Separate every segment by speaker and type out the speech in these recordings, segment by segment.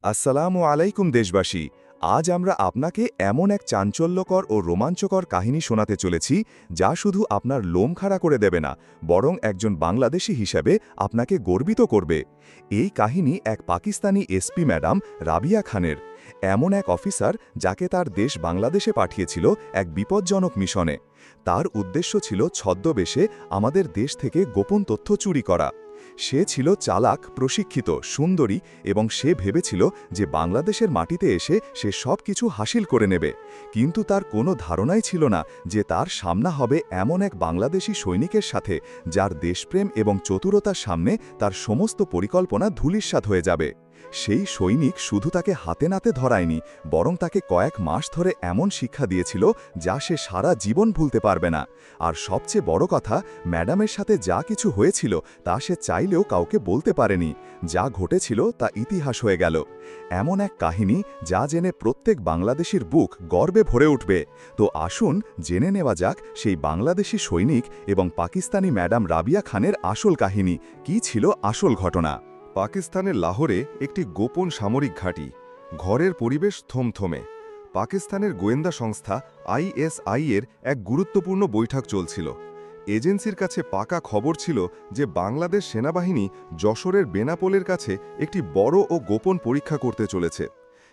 Speaker 1: আসসালামু আলাইকুম দেশবাসী। আজ আমরা আপনাকে এমন এক চাঞ্চল্যকর ও রোমাঞ্চকর কাহিনী শোনাতে চলেছি যা শুধু আপনার লোম খাড়া করে দেবে না, বরং একজন বাংলাদেশী হিসেবে আপনাকে গর্বিত করবে। এই কাহিনী এক পাকিস্তানি এসপি ম্যাডাম রাবিয়া খানের, এমন এক অফিসার যাকে তার দেশ বাংলাদেশে পাঠিয়েছিল এক বিপজ্জনক মিশনে। তার উদ্দেশ্য ছিল ছদ্মবেশে আমাদের দেশ থেকে গোপন তথ্য চুরি করা। সে ছিল চালাক, প্রশিক্ষিত, সুন্দরী এবং সে ভেবেছিল যে বাংলাদেশের মাটিতে এসে সে সব কিছু হাসিল করে নেবে। কিন্তু তার কোনো ধারণাই ছিল না যে তার সামনা হবে এমন এক বাংলাদেশি সৈনিকের সাথে যার দেশপ্রেম এবং চতুরতার সামনে তার সমস্ত পরিকল্পনা ধূলিসাৎ হয়ে যাবে। সেই সৈনিক শুধু তাকে হাতে নাতে ধরায়নি, বরং তাকে কয়েক মাস ধরে এমন শিক্ষা দিয়েছিল যা সে সারা জীবন ভুলতে পারবে না। আর সবচেয়ে বড় কথা, ম্যাডামের সাথে যা কিছু হয়েছিল তা সে চাইলেও কাউকে বলতে পারেনি। যা ঘটেছিল তা ইতিহাস হয়ে গেল। এমন এক কাহিনী যা জেনে প্রত্যেক বাংলাদেশির বুক গর্বে ভরে উঠবে। তো আসুন জেনে নেওয়া যাক সেই বাংলাদেশি সৈনিক এবং পাকিস্তানি ম্যাডাম রাবিয়া খানের আসল কাহিনী। কী ছিল আসল ঘটনা?
Speaker 2: পাকিস্তানের লাহোরে একটি গোপন সামরিক ঘাঁটি। ঘরের পরিবেশ থমথমে। পাকিস্তানের গোয়েন্দা সংস্থা আইএসআই এর এক গুরুত্বপূর্ণ বৈঠক চলছিল। এজেন্সির কাছে পাকা খবর ছিল যে বাংলাদেশ সেনাবাহিনী যশোরের বেনাপোলের কাছে একটি বড় ও গোপন পরীক্ষা করতে চলেছে।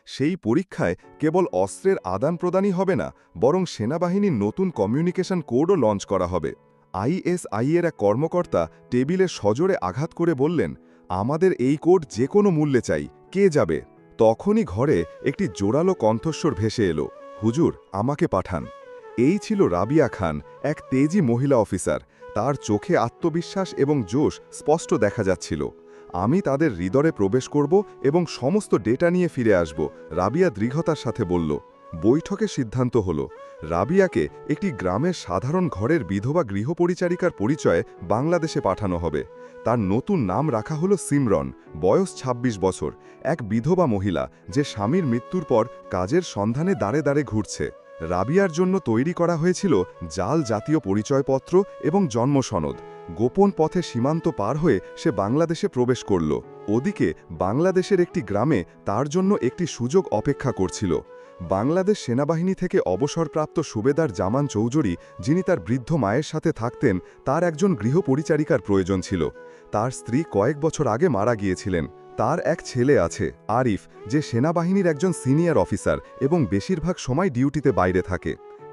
Speaker 2: সেই পরীক্ষায় কেবল অস্ত্রের আদান প্রদানই হবে না, বরং সেনাবাহিনীর নতুন কমিউনিকেশন কোডও লঞ্চ করা হবে। আইএসআই এর এক কর্মকর্তা টেবিলে সজোরে আঘাত করে বললেন, আমাদের এই কোড যে কোনো মূল্যে চাই, কে যাবে? তখনই ঘরে একটি জোরালো কণ্ঠস্বর ভেসে এলো, হুজুর, আমাকে পাঠান। এই ছিল রাবিয়া খান, এক তেজি মহিলা অফিসার। তার চোখে আত্মবিশ্বাস এবং জোশ স্পষ্ট দেখা যাচ্ছিল। আমি তাদের হৃদয়ে প্রবেশ করব এবং সমস্ত ডেটা নিয়ে ফিরে আসব, রাবিয়া দৃঢ়তার সাথে বলল। বৈঠকে সিদ্ধান্ত হল, রাবিয়াকে একটি গ্রামের সাধারণ ঘরের বিধবা গৃহপরিচারিকার পরিচয়ে বাংলাদেশে পাঠানো হবে। তার নতুন নাম রাখা হলো সিমরন, বয়স ২৬ বছর, এক বিধবা মহিলা যে স্বামীর মৃত্যুর পর কাজের সন্ধানে দাঁড়ে দাঁড়ে ঘুরছে। রাবিয়ার জন্য তৈরি করা হয়েছিল জাল জাতীয় পরিচয়পত্র এবং জন্ম সনদ। গোপন পথে সীমান্ত পার হয়ে সে বাংলাদেশে প্রবেশ করল। ওদিকে বাংলাদেশের একটি গ্রামে তার জন্য একটি সুযোগ অপেক্ষা করছিল। বাংলাদেশ সেনাবাহিনী থেকে অবসরপ্রাপ্ত সুবেদার জামান চৌধুরী, যিনি তার বৃদ্ধ মায়ের সাথে থাকতেন, তার একজন গৃহপরিচারিকার প্রয়োজন ছিল। তার স্ত্রী কয়েক বছর আগে মারা গিয়েছিলেন। তার এক ছেলে আছে, আরিফ, যে সেনাবাহিনীর একজন সিনিয়র অফিসার এবং বেশিরভাগ সময় ডিউটিতে বাইরে থাকে।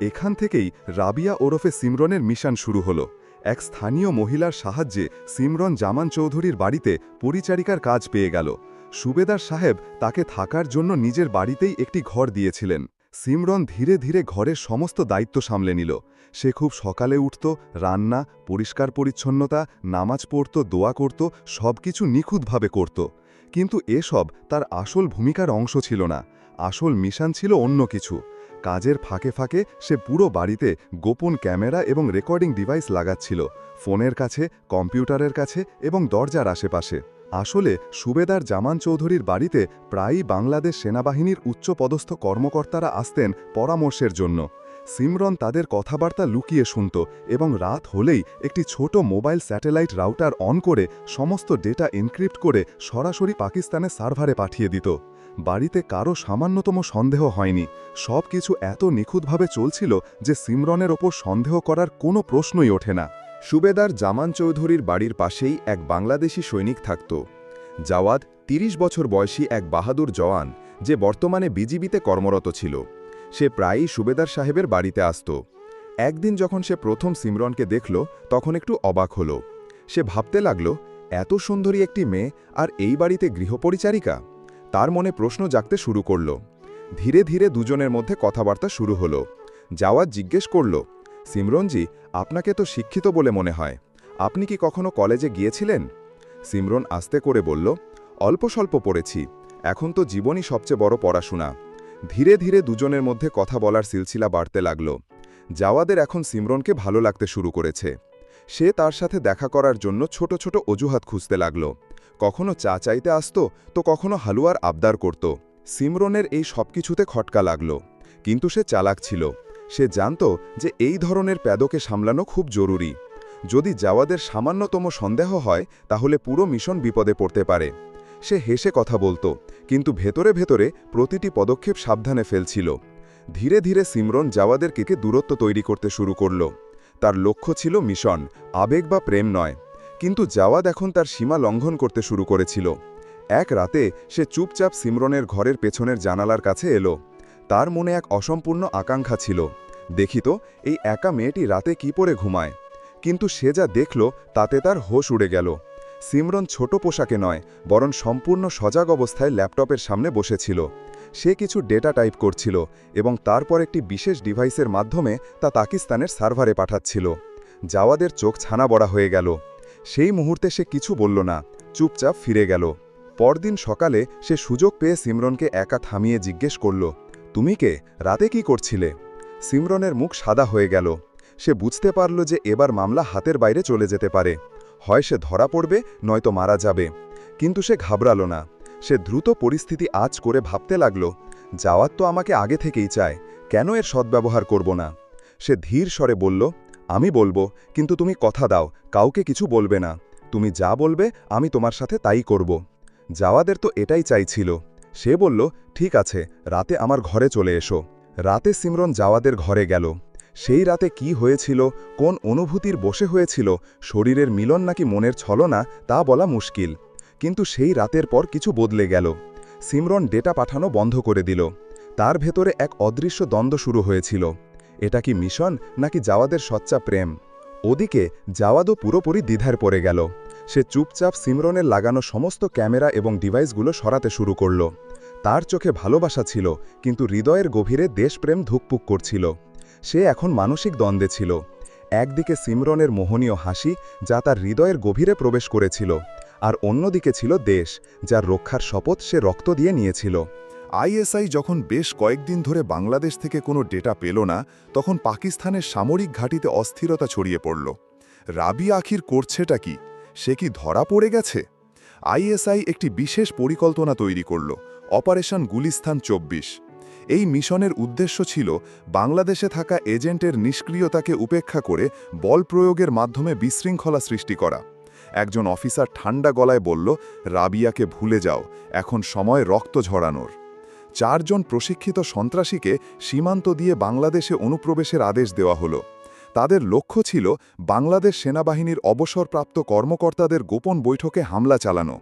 Speaker 2: এখান থেকেই রাবিয়া ওরফে সিমরনের মিশন শুরু হলো। এক স্থানীয় মহিলার সাহায্যে সিমরন জামান চৌধুরীর বাড়িতে পরিচারিকার কাজ পেয়ে গেল। সুবেদার সাহেব তাকে থাকার জন্য নিজের বাড়িতেই একটি ঘর দিয়েছিলেন। সিমরন ধীরে ধীরে ঘরের সমস্ত দায়িত্ব সামলে নিল। সে খুব সকালে উঠত, রান্না, পরিষ্কার পরিচ্ছন্নতা, নামাজ পড়ত, দোয়া করত, সবকিছু নিখুঁতভাবে করত। কিন্তু এসব তার আসল ভূমিকার অংশ ছিল না। আসল মিশন ছিল অন্য কিছু। কাজের ফাঁকে ফাঁকে সে পুরো বাড়িতে গোপন ক্যামেরা এবং রেকর্ডিং ডিভাইস লাগাচ্ছিল, ফোনের কাছে, কম্পিউটারের কাছে এবং দরজার আশেপাশে। আসলে সুবেদার জামান চৌধুরীর বাড়িতে প্রায়ই বাংলাদেশ সেনাবাহিনীর উচ্চপদস্থ কর্মকর্তারা আসতেন পরামর্শের জন্য। সিমরন তাদের কথাবার্তা লুকিয়ে শুনত এবং রাত হলেই একটি ছোট মোবাইল স্যাটেলাইট রাউটার অন করে সমস্ত ডেটা এনক্রিপ্ট করে সরাসরি পাকিস্তানের সার্ভারে পাঠিয়ে দিত। বাড়িতে কারো সামান্যতম সন্দেহ হয়নি। সব কিছু এত নিখুঁতভাবে চলছিল যে সিমরনের ওপর সন্দেহ করার কোনো প্রশ্নই ওঠে না।
Speaker 3: সুবেদার জামান চৌধুরীর বাড়ির পাশেই এক বাংলাদেশি সৈনিক থাকত। জাওয়াদ, ৩০ বছর বয়সী এক বাহাদুর জওয়ান, যে বর্তমানে বিজিবিতে কর্মরত ছিল। সে প্রায়ই সুবেদার সাহেবের বাড়িতে আসত। একদিন যখন সে প্রথম সিমরনকে দেখল, তখন একটু অবাক হল। সে ভাবতে লাগল, এত সুন্দরী একটি মেয়ে আর এই বাড়িতে গৃহপরিচারিকা। তার মনে প্রশ্ন জাগতে শুরু করল। ধীরে ধীরে দুজনের মধ্যে কথাবার্তা শুরু হল। জাওয়াদ জিজ্ঞেস করল, সিমরনজি, আপনাকে তো শিক্ষিত বলে মনে হয়। আপনি কি কখনো কলেজে গিয়েছিলেন? সিমরন আস্তে করে বলল, অল্প স্বল্প পড়েছি। এখন তো জীবনই সবচেয়ে বড় পড়াশোনা। ধীরে ধীরে দুজনের মধ্যে কথা বলার সিলসিলা বাড়তে লাগল। জাওয়াদের এখন সিমরনকে ভালো লাগতে শুরু করেছে। সে তার সাথে দেখা করার জন্য ছোট ছোট অজুহাত খুঁজতে লাগল। কখনো চা চাইতে আসত, তো কখনো হালুয়ার আবদার করত। সিমরনের এই সবকিছুতে খটকা লাগল, কিন্তু সে চালাক ছিল। সে জানত যে এই ধরনের প্যাদকে সামলানো খুব জরুরি। যদি জাওয়াদের সামান্যতম সন্দেহ হয়, তাহলে পুরো মিশন বিপদে পড়তে পারে। সে হেসে কথা বলতো, কিন্তু ভেতরে ভেতরে প্রতিটি পদক্ষেপ সাবধানে ফেলছিল। ধীরে ধীরে সিমরন জাওয়াদেরকে দূরত্ব তৈরি করতে শুরু করল। তার লক্ষ্য ছিল মিশন, আবেগ বা প্রেম নয়। কিন্তু জাওয়াদ এখন তার সীমা লঙ্ঘন করতে শুরু করেছিল। এক রাতে সে চুপচাপ সিমরনের ঘরের পেছনের জানালার কাছে এলো। তার মনে এক অসম্পূর্ণ আকাঙ্ক্ষা ছিল, দেখি তো এই একা মেয়েটি রাতে কি পরে ঘুমায়। কিন্তু সে যা দেখল তাতে তার হোশ উড়ে গেল। সিমরন ছোট পোশাকে নয়, বরং সম্পূর্ণ সজাগ অবস্থায় ল্যাপটপের সামনে বসেছিল। সে কিছু ডেটা টাইপ করছিল এবং তারপর একটি বিশেষ ডিভাইসের মাধ্যমে তা পাকিস্তানের সার্ভারে পাঠাচ্ছিল। জাওয়াদের চোখ ছানা বড়া হয়ে গেল। সেই মুহূর্তে সে কিছু বলল না, চুপচাপ ফিরে গেল। পরদিন সকালে সে সুযোগ পেয়ে সিমরনকে একা থামিয়ে জিজ্ঞেস করল, তুমি কে, রাতে কি করছিলে? সিমরনের মুখ সাদা হয়ে গেল। সে বুঝতে পারল যে এবার মামলা হাতের বাইরে চলে যেতে পারে। হয় সে ধরা পড়বে, নয়তো মারা যাবে। কিন্তু সে ঘাবড়াল না। সে দ্রুত পরিস্থিতি আঁচ করে ভাবতে লাগল, জাওয়াদ তো আমাকে আগে থেকেই চায়, কেন এর সদ্ব্যবহার করব না? সে ধীর স্বরে বলল, আমি বলবো, কিন্তু তুমি কথা দাও, কাউকে কিছু বলবে না। তুমি যা বলবে আমি তোমার সাথে তাই করব। জাওয়াদের তো এটাই চাইছিল। সে বলল, ঠিক আছে, রাতে আমার ঘরে চলে এসো। রাতে সিমরন জাওয়াদের ঘরে গেল। সেই রাতে কি হয়েছিল, কোন অনুভূতির বশে হয়েছিল, শরীরের মিলন নাকি মনের ছলনা, তা বলা মুশকিল। কিন্তু সেই রাতের পর কিছু বদলে গেল। সিমরন ডেটা পাঠানো বন্ধ করে দিল। তার ভেতরে এক অদৃশ্য দ্বন্দ্ব শুরু হয়েছিল। এটা কি মিশন নাকি জাওয়াদের সচ্চা প্রেম? ওদিকে জাওয়াদও পুরোপুরি দ্বিধায় পড়ে গেল। সে চুপচাপ সিমরনের লাগানো সমস্ত ক্যামেরা এবং ডিভাইসগুলো সরাতে শুরু করল। তার চোখে ভালোবাসা ছিল, কিন্তু হৃদয়ের গভীরে দেশপ্রেম ধুকপুক করছিল। সে এখন মানসিক দ্বন্দ্বে ছিল। একদিকে সিমরনের মোহনীয় হাসি, যা তার হৃদয়ের গভীরে প্রবেশ করেছিল, আর অন্যদিকে ছিল দেশ, যার রক্ষার শপথ সে রক্ত দিয়ে নিয়েছিল।
Speaker 2: আইএসআই যখন বেশ কয়েকদিন ধরে বাংলাদেশ থেকে কোনো ডেটা পেল না, তখন পাকিস্তানের সামরিক ঘাঁটিতে অস্থিরতা ছড়িয়ে পড়ল। রাবিয়া আখির করছেটা কি? সে কি ধরা পড়ে গেছে? আইএসআই একটি বিশেষ পরিকল্পনা তৈরি করল, অপারেশন গুলিস্তান ২৪। এই মিশনের উদ্দেশ্য ছিল বাংলাদেশে থাকা এজেন্টের নিষ্ক্রিয়তাকে উপেক্ষা করে বল প্রয়োগের মাধ্যমে বিশৃঙ্খলা সৃষ্টি করা। একজন অফিসার ঠান্ডা গলায় বলল, রাবিয়াকে ভুলে যাও, এখন সময় রক্ত ঝরানোর। ৪ জন প্রশিক্ষিত সন্ত্রাসীকে সীমান্ত দিয়ে বাংলাদেশে অনুপ্রবেশের আদেশ দেওয়া হলো। তাদের লক্ষ্য ছিল বাংলাদেশ সেনাবাহিনীর অবসরপ্রাপ্ত কর্মকর্তাদের গোপন বৈঠকে হামলা চালানো।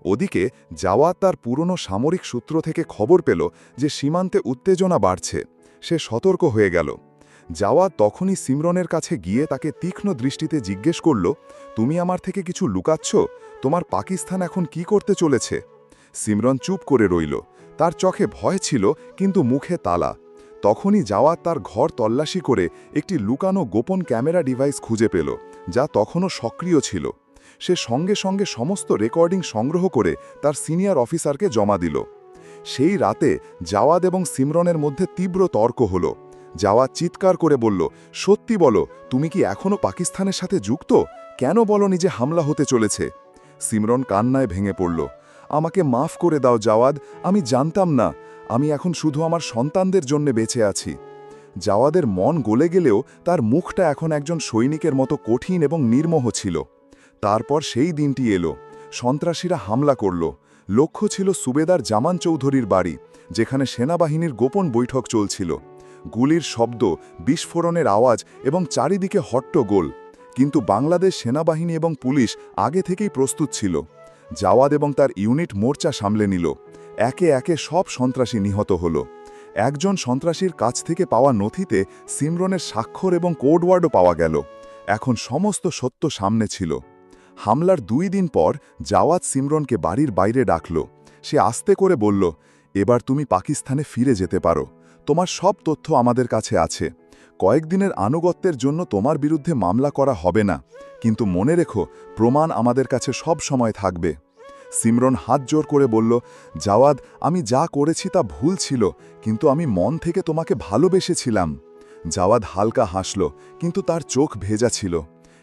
Speaker 2: ওদিকে জাওয়াদ তার পুরনো সামরিক সূত্র থেকে খবর পেল যে সীমান্তে উত্তেজনা বাড়ছে। সে সতর্ক হয়ে গেল। জাওয়াদ তখনই সিমরনের কাছে গিয়ে তাকে তীক্ষ্ণ দৃষ্টিতে জিজ্ঞেস করল, তুমি আমার থেকে কিছু লুকাচ্ছ? তোমার পাকিস্তান এখন কি করতে চলেছে? সিমরন চুপ করে রইল। তার চোখে ভয় ছিল, কিন্তু মুখে তালা। তখনই জাওয়াদ তার ঘর তল্লাশি করে একটি লুকানো গোপন ক্যামেরা ডিভাইস খুঁজে পেল, যা তখনও সক্রিয় ছিল। সে সঙ্গে সঙ্গে সমস্ত রেকর্ডিং সংগ্রহ করে তার সিনিয়র অফিসারকে জমা দিল। সেই রাতে জাওয়াদ এবং সিমরনের মধ্যে তীব্র তর্ক হল। জাওয়াদ চিৎকার করে বলল, সত্যি বলো, তুমি কি এখনও পাকিস্তানের সাথে যুক্ত? কেন বলনি যে হামলা হতে চলেছে? সিমরন কান্নায় ভেঙে পড়ল। আমাকে মাফ করে দাও জাওয়াদ, আমি জানতাম না। আমি এখন শুধু আমার সন্তানদের জন্য বেঁচে আছি। জাওয়াদের মন গলে গেলেও তার মুখটা এখন একজন সৈনিকের মতো কঠিন এবং নির্মোহ ছিল। তারপর সেই দিনটি এলো। সন্ত্রাসীরা হামলা করল। লক্ষ্য ছিল সুবেদার জামান চৌধুরীর বাড়ি, যেখানে সেনাবাহিনীর গোপন বৈঠক চলছিল। গুলির শব্দ, বিস্ফোরণের আওয়াজ এবং চারিদিকে হট্টগোল। কিন্তু বাংলাদেশ সেনাবাহিনী এবং পুলিশ আগে থেকেই প্রস্তুত ছিল। জাওয়াদ এবং তার ইউনিট মোর্চা সামলে নিল। একে একে সব সন্ত্রাসী নিহত হল। একজন সন্ত্রাসীর কাছ থেকে পাওয়া নথিতে সিমরনের স্বাক্ষর এবং কোডওয়ার্ডও পাওয়া গেল। এখন সমস্ত সত্য সামনে ছিল। হামলার ২ দিন পর জাওয়াদ সিমরনকে বাড়ির বাইরে ডাকল। সে আস্তে করে বলল, এবার তুমি পাকিস্তানে ফিরে যেতে পারো। তোমার সব তথ্য আমাদের কাছে আছে। কয়েকদিনের আনুগত্যের জন্য তোমার বিরুদ্ধে মামলা করা হবে না, কিন্তু মনে রেখো, প্রমাণ আমাদের কাছে সব সময় থাকবে। সিমরন হাত জোর করে বলল, জাওয়াদ, আমি যা করেছি তা ভুল ছিল, কিন্তু আমি মন থেকে তোমাকে ভালোবেসেছিলাম। জাওয়াদ হালকা হাসল, কিন্তু তার চোখ ভেজা ছিল।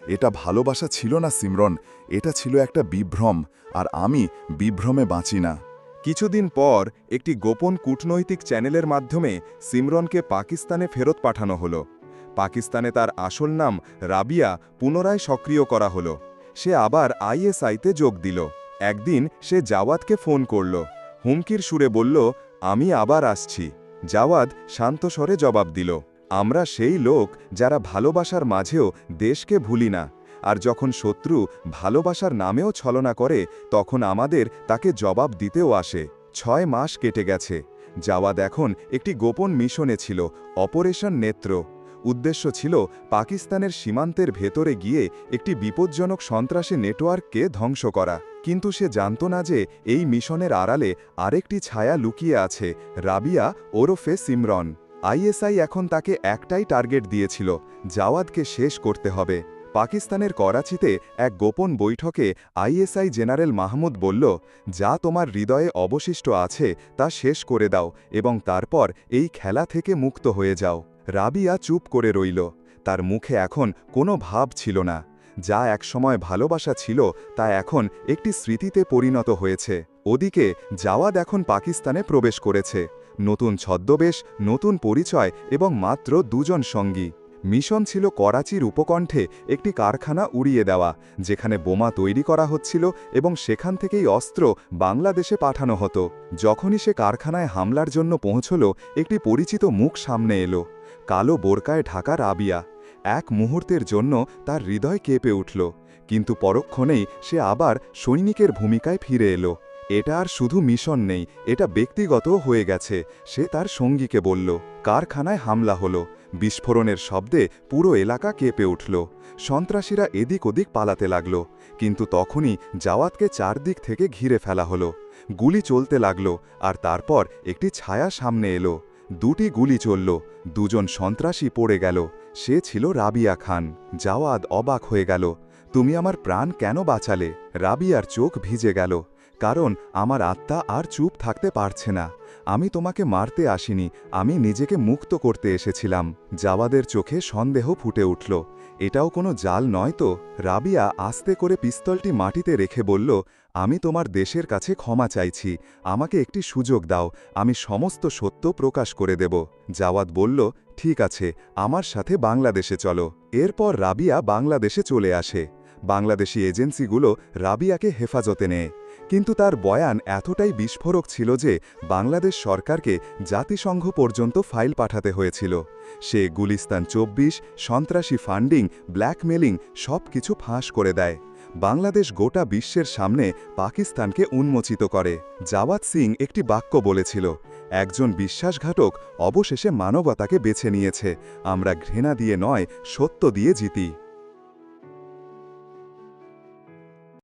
Speaker 2: এটা ভালোবাসা ছিল না সিমরন, এটা ছিল একটা বিভ্রম, আর আমি বিভ্রমে বাঁচি না।
Speaker 3: কিছুদিন পর একটি গোপন কূটনৈতিক চ্যানেলের মাধ্যমে সিমরনকে পাকিস্তানে ফেরত পাঠানো হলো। পাকিস্তানে তার আসল নাম রাবিয়া পুনরায় সক্রিয় করা হলো। সে আবার আইএসআইতে যোগ দিল।
Speaker 1: একদিন সে জাওয়াদকে ফোন করল, হুমকির সুরে বলল, আমি আবার আসছি। জাওয়াদ শান্ত স্বরে জবাব দিল, আমরা সেই লোক যারা ভালোবাসার মাঝেও দেশকে ভুলি না, আর যখন শত্রু ভালোবাসার নামেও ছলনা করে তখন আমাদের তাকে জবাব দিতেও আসে। 6 মাস কেটে গেছে। জাওয়াদ এখন একটি গোপন মিশনে ছিল, অপারেশন নেত্র। উদ্দেশ্য ছিল পাকিস্তানের সীমান্তের ভেতরে গিয়ে একটি বিপজ্জনক সন্ত্রাসী নেটওয়ার্ককে ধ্বংস করা। কিন্তু সে জানত না যে এই মিশনের আড়ালে আরেকটি ছায়া লুকিয়ে আছে, রাবিয়া ওরফে সিমরন। আইএসআই এখন তাকে একটাই টার্গেট দিয়েছিল, জাওয়াদকে শেষ করতে হবে। পাকিস্তানের করাচিতে এক গোপন বৈঠকে আইএসআই জেনারেল মাহমুদ বলল, যা তোমার হৃদয়ে অবশিষ্ট আছে তা শেষ করে দাও এবং তারপর এই খেলা থেকে মুক্ত হয়ে যাও। রাবিয়া চুপ করে রইল। তার মুখে এখন কোনো ভাব ছিল না। যা একসময় ভালোবাসা ছিল তা এখন একটি স্মৃতিতে পরিণত হয়েছে। ওদিকে জাওয়াদ এখন পাকিস্তানে প্রবেশ করেছে, নতুন ছদ্মবেশ, নতুন পরিচয় এবং মাত্র 2 জন সঙ্গী। মিশন ছিল করাচির উপকণ্ঠে একটি কারখানা উড়িয়ে দেওয়া, যেখানে বোমা তৈরি করা হচ্ছিল এবং সেখান থেকেই অস্ত্র বাংলাদেশে পাঠানো হতো। যখনই সে কারখানায় হামলার জন্য পৌঁছল, একটি পরিচিত মুখ সামনে এলো, কালো বোরকায় ঢাকা রাবিয়া। এক মুহূর্তের জন্য তার হৃদয় কেঁপে উঠল, কিন্তু পরক্ষণেই সে আবার সৈনিকের ভূমিকায় ফিরে এলো। এটা আর শুধু মিশন নেই, এটা ব্যক্তিগত হয়ে গেছে, সে তার সঙ্গীকে বলল। কারখানায় হামলা হলো, বিস্ফোরণের শব্দে পুরো এলাকা কেঁপে উঠল। সন্ত্রাসীরা এদিক ওদিক পালাতে লাগল, কিন্তু তখনই জাওয়াদকে চারদিক থেকে ঘিরে ফেলা হলো। গুলি চলতে লাগল, আর তারপর একটি ছায়া সামনে এলো। 2টি গুলি চলল, 2 জন সন্ত্রাসী পড়ে গেল। সে ছিল রাবিয়া খান। জাওয়াদ অবাক হয়ে গেল, তুমি আমার প্রাণ কেন বাঁচালে? রাবিয়ার চোখ ভিজে গেল, কারণ আমার আত্মা আর চুপ থাকতে পারছে না। আমি তোমাকে মারতে আসিনি, আমি নিজেকে মুক্ত করতে এসেছিলাম। জাওয়াদের চোখে সন্দেহ ফুটে উঠল, এটাও কোনো জাল নয় তো? রাবিয়া আস্তে করে পিস্তলটি মাটিতে রেখে বলল, আমি তোমার দেশের কাছে ক্ষমা চাইছি, আমাকে একটি সুযোগ দাও, আমি সমস্ত সত্য প্রকাশ করে দেব। জাওয়াদ বলল, ঠিক আছে, আমার সাথে বাংলাদেশে চলো। এরপর রাবিয়া বাংলাদেশে চলে আসে। বাংলাদেশি এজেন্সিগুলো রাবিয়াকে হেফাজতে নেয়, কিন্তু তার বয়ান এতটাই বিস্ফোরক ছিল যে বাংলাদেশ সরকারকে জাতিসংঘ পর্যন্ত ফাইল পাঠাতে হয়েছিল। সে গুলিস্তান 24, সন্ত্রাসী ফান্ডিং, ব্ল্যাকমেলিং সব কিছু ফাঁস করে দেয়। বাংলাদেশ গোটা বিশ্বের সামনে পাকিস্তানকে উন্মোচিত করে। জাওয়াদ সিং একটি বাক্য বলেছিল, একজন বিশ্বাসঘাতক অবশেষে মানবতাকে বেছে নিয়েছে, আমরা ঘৃণা দিয়ে নয়, সত্য দিয়ে জিতি।